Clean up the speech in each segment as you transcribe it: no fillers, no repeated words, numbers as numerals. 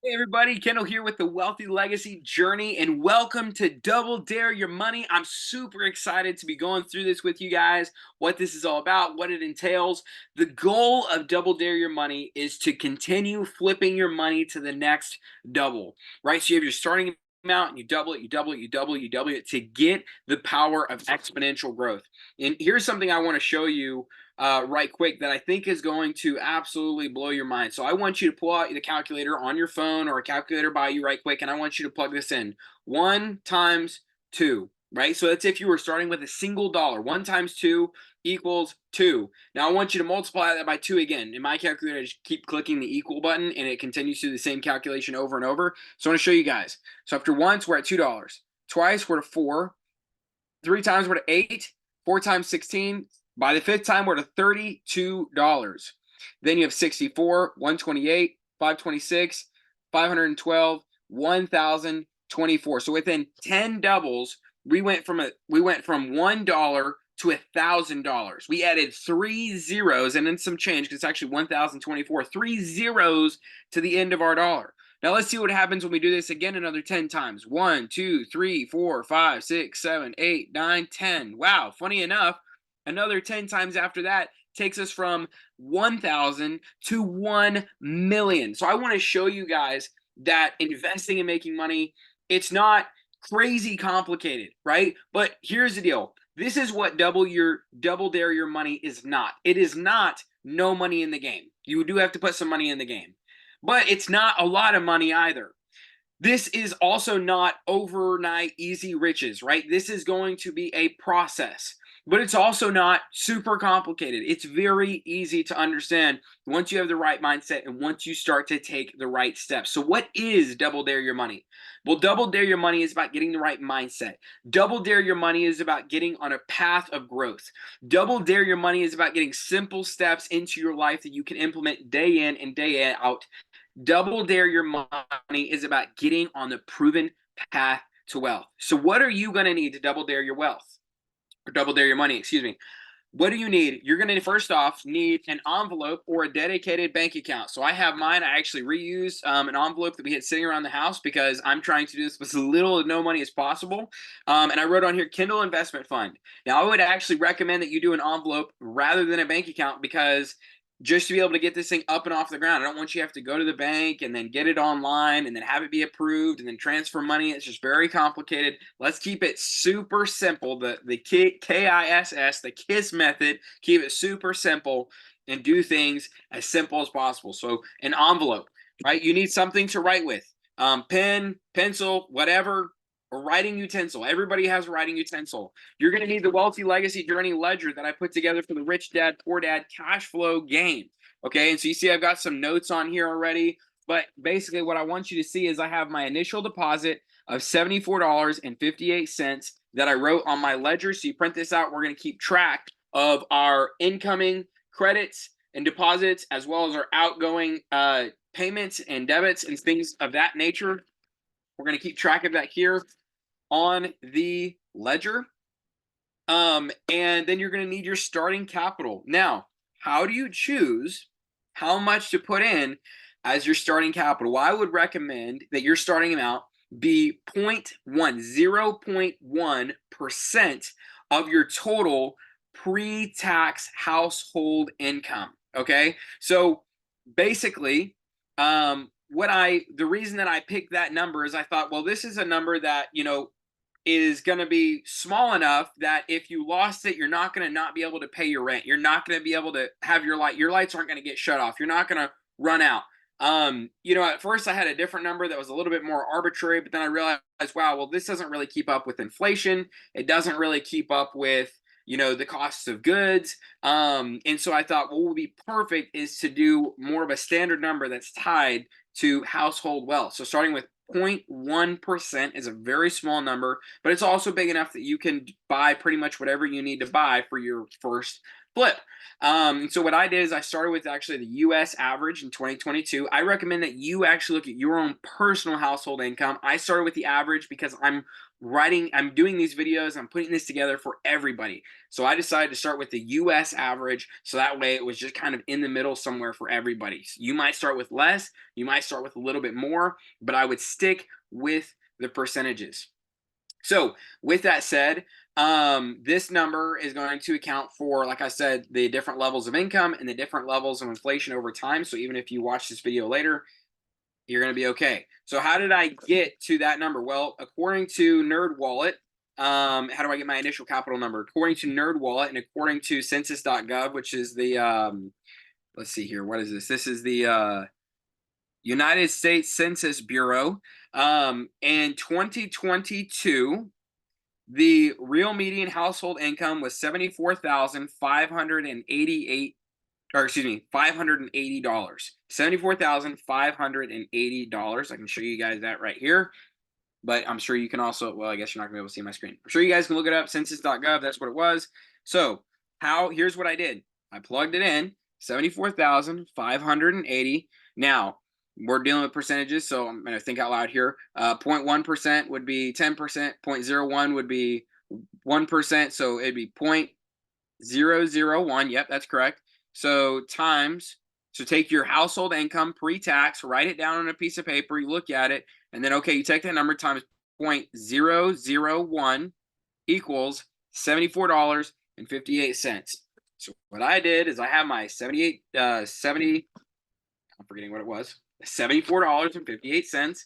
Hey everybody, Kendall here with the Wealthy Legacy Journey, and welcome to Double Dare Your Money. I'm super excited to be going through this with you guys, what this is all about, what it entails. The goal of Double Dare Your Money is to continue flipping your money to the next double, right? So you have your starting amount and you double it, you double it, you double it, you double it to get the power of exponential growth. And here's something I want to show you right quick that I think is going to absolutely blow your mind. So I want you to pull out the calculator on your phone or a calculator by you right quick, and I want you to plug this in. 1 times 2, right? So that's if you were starting with a single dollar. 1 times 2 equals 2. Now I want you to multiply that by 2 again. In my calculator, I just keep clicking the equal button, and it continues to do the same calculation over and over. So I want to show you guys. So after once, we're at $2. Twice, we're at 4. 3 times, we're at 8. 4 times 16. By the fifth time, we're to $32. Then you have 64, 128, 526, 512, 1,024. So within 10 doubles, we went from $1 to $1,000. We added 3 zeros and then some change because it's actually 1,024. 3 zeros to the end of our dollar. Now let's see what happens when we do this again another 10 times. 1, 2, 3, 4, 5, 6, 7, 8, 9, 10. Wow, funny enough, another 10 times after that takes us from 1,000 to 1 million. So I want to show you guys that investing and making money, it's not crazy complicated, right? But here's the deal. This is what double dare your money is not. It is not no money in the game. You do have to put some money in the game. But it's not a lot of money either. This is also not overnight easy riches, right? This is going to be a process, but it's also not super complicated. It's very easy to understand once you have the right mindset and once you start to take the right steps. So, what is Double Dare Your Money? Well, Double Dare Your Money is about getting the right mindset. Double Dare Your Money is about getting on a path of growth. Double Dare Your Money is about getting simple steps into your life that you can implement day in and day out. Double Dare Your Money is about getting on the proven path to wealth. So, what are you going to need to double dare your wealth or double dare your money? Excuse me. What do you need? You're going to first off need an envelope or a dedicated bank account. So I have mine. I actually reused an envelope that we had sitting around the house because I'm trying to do this with as little or no money as possible. And I wrote on here Kendall Investment Fund. Now I would actually recommend that you do an envelope rather than a bank account because just to be able to get this thing up and off the ground. I don't want you to have to go to the bank and then get it online and then have it be approved and then transfer money. It's just very complicated. Let's keep it super simple. The KISS, the KISS method, keep it super simple and do things as simple as possible. So an envelope, right? You need something to write with. Pen, pencil, whatever, a writing utensil. Everybody has a writing utensil. You're going to need the Wealthy Legacy Journey Ledger that I put together for the Rich Dad, Poor Dad cash flow game. Okay, and so you see I've got some notes on here already. But basically what I want you to see is I have my initial deposit of $74.58 that I wrote on my ledger. So you print this out. We're going to keep track of our incoming credits and deposits as well as our outgoing payments and debits and things of that nature. We're going to keep track of that here on the ledger. And then you're going to need your starting capital. Now, how do you choose how much to put in as your starting capital? Well, I would recommend that your starting amount be 0.1% of your total pre-tax household income. Okay, so basically, the reason that I picked that number is I thought, well, this is a number that is going to be small enough that if you lost it, you're not going to not be able to pay your rent. You're not going to be able to have your lights aren't going to get shut off. You're not going to run out. At first I had a different number that was a little bit more arbitrary, but then I realized, wow, well, this doesn't really keep up with inflation. It doesn't really keep up with the costs of goods. And so I thought, what would be perfect is to do more of a standard number that's tied to household wealth. So starting with 0.1% is a very small number, but it's also big enough that you can buy pretty much whatever you need to buy for your first flip. So what I did is I started with actually the US average in 2022. I recommend that you actually look at your own personal household income. I started with the average because I'm I'm doing these videos, I'm putting this together for everybody. So I decided to start with the US average. So that way it was just kind of in the middle somewhere for everybody. So you might start with less, you might start with a little bit more, but I would stick with the percentages. So with that said, this number is going to account for, like I said, the different levels of income and the different levels of inflation over time. So even if you watch this video later, you're going to be okay. So how did I get to that number? Well, according to NerdWallet, how do I get my initial capital number? According to NerdWallet and according to census.gov, which is the, let's see here. What is this? This is the United States Census Bureau. In 2022, the real median household income was $74,580. $74,580. I can show you guys that right here. But I'm sure you can also, well, I guess you're not gonna be able to see my screen. I'm sure you guys can look it up, census.gov, that's what it was. So here's what I did. I plugged it in, 74,580. Now, we're dealing with percentages, so I'm gonna think out loud here. 0.1% would be 10%, 0.01 would be 1%, so it'd be 0.001. Yep, that's correct. So take your household income pre-tax, write it down on a piece of paper, you look at it, and then, okay, you take that number times 0.001 equals $74.58. So what I did is I have my I'm forgetting what it was, $74.58,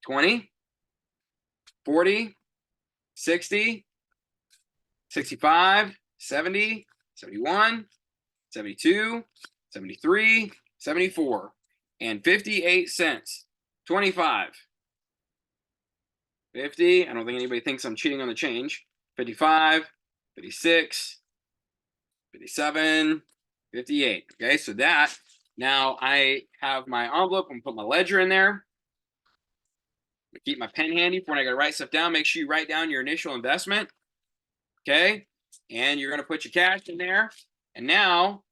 20, 40, 60, 65, 70, 71, 72, 73, 74, and 58 cents. 25, 50. I don't think anybody thinks I'm cheating on the change. 55, 56, 57, 58. Okay, so that, now I have my envelope. I'm gonna put my ledger in there. I keep my pen handy for when I gotta write stuff down. Make sure you write down your initial investment. Okay, and you're gonna put your cash in there. And now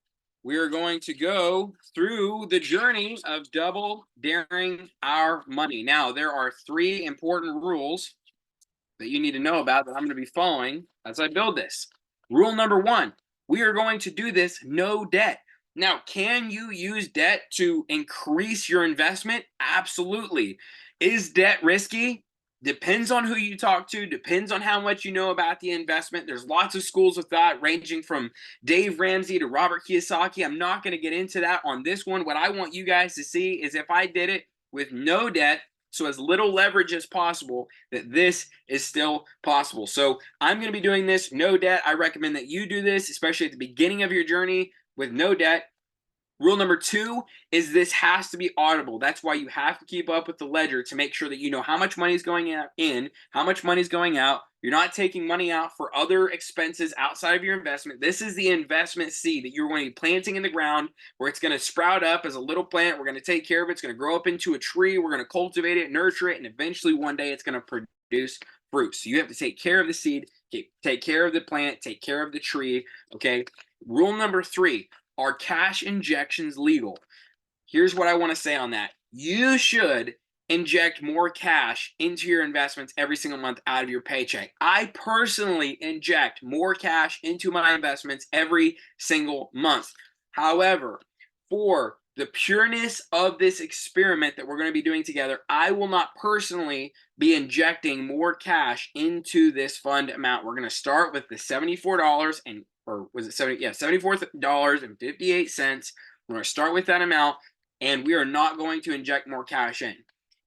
we are going to go through the journey of double daring our money. Now, there are 3 important rules that you need to know about that I'm going to be following as I build this. Rule number 1, we are going to do this no debt. Now, can you use debt to increase your investment? Absolutely. Is debt risky? Depends on who you talk to, depends on how much you know about the investment. There's lots of schools of thought ranging from Dave Ramsey to Robert Kiyosaki. I'm not going to get into that on this one. What I want you guys to see is if I did it with no debt, so as little leverage as possible, that this is still possible. So I'm going to be doing this no debt. I recommend that you do this, especially at the beginning of your journey with no debt. Rule number 2 is this has to be audible. That's why you have to keep up with the ledger to make sure that you know how much money is going in, how much money is going out. You're not taking money out for other expenses outside of your investment. This is the investment seed that you're going to be planting in the ground where it's going to sprout up as a little plant. We're going to take care of it. It's going to grow up into a tree. We're going to cultivate it, nurture it, and eventually one day it's going to produce fruit. So you have to take care of the seed, take care of the plant, take care of the tree, okay? Rule number 3. Are cash injections legal? Here's what I want to say on that. You should inject more cash into your investments every single month out of your paycheck. I personally inject more cash into my investments every single month. However, for the pureness of this experiment that we're going to be doing together, I will not personally be injecting more cash into this fund amount. We're going to start with the $74 and or was it 70? Yeah, $74.58. We're going to start with that amount, and we are not going to inject more cash in.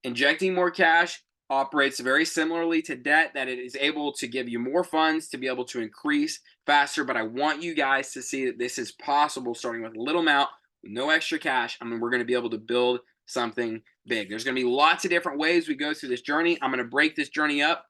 Injecting more cash operates very similarly to debt, that it is able to give you more funds to be able to increase faster. But I want you guys to see that this is possible, starting with a little amount, with no extra cash. I mean, we're going to be able to build something big. There's going to be lots of different ways we go through this journey. I'm going to break this journey up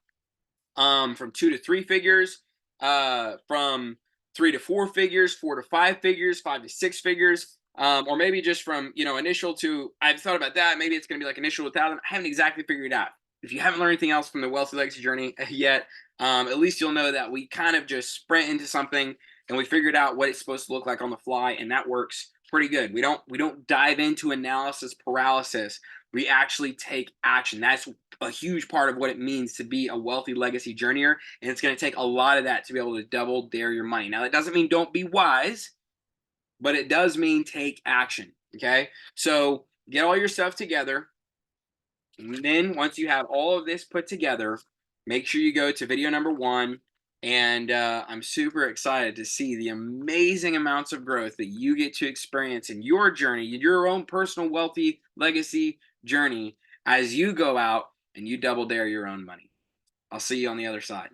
from 2 to 3 figures, from 3 to 4 figures, 4 to 5 figures, 5 to 6 figures, or maybe just from, initial to, I've thought about that. Maybe it's going to be like initial to 1,000. I haven't exactly figured it out. If you haven't learned anything else from the Wealthy Legacy journey yet, at least you'll know that we kind of just sprint into something and we figured out what it's supposed to look like on the fly, and that works pretty good. We don't dive into analysis paralysis. We actually take action. That's a huge part of what it means to be a wealthy legacy journeyer. And it's going to take a lot of that to be able to double dare your money. Now, that doesn't mean don't be wise, but it does mean take action. Okay. So get all your stuff together. And then once you have all of this put together, make sure you go to video number 1. And I'm super excited to see the amazing amounts of growth that you get to experience in your journey, your own personal wealthy legacy journey, as you go out and you double dare your own money. I'll see you on the other side.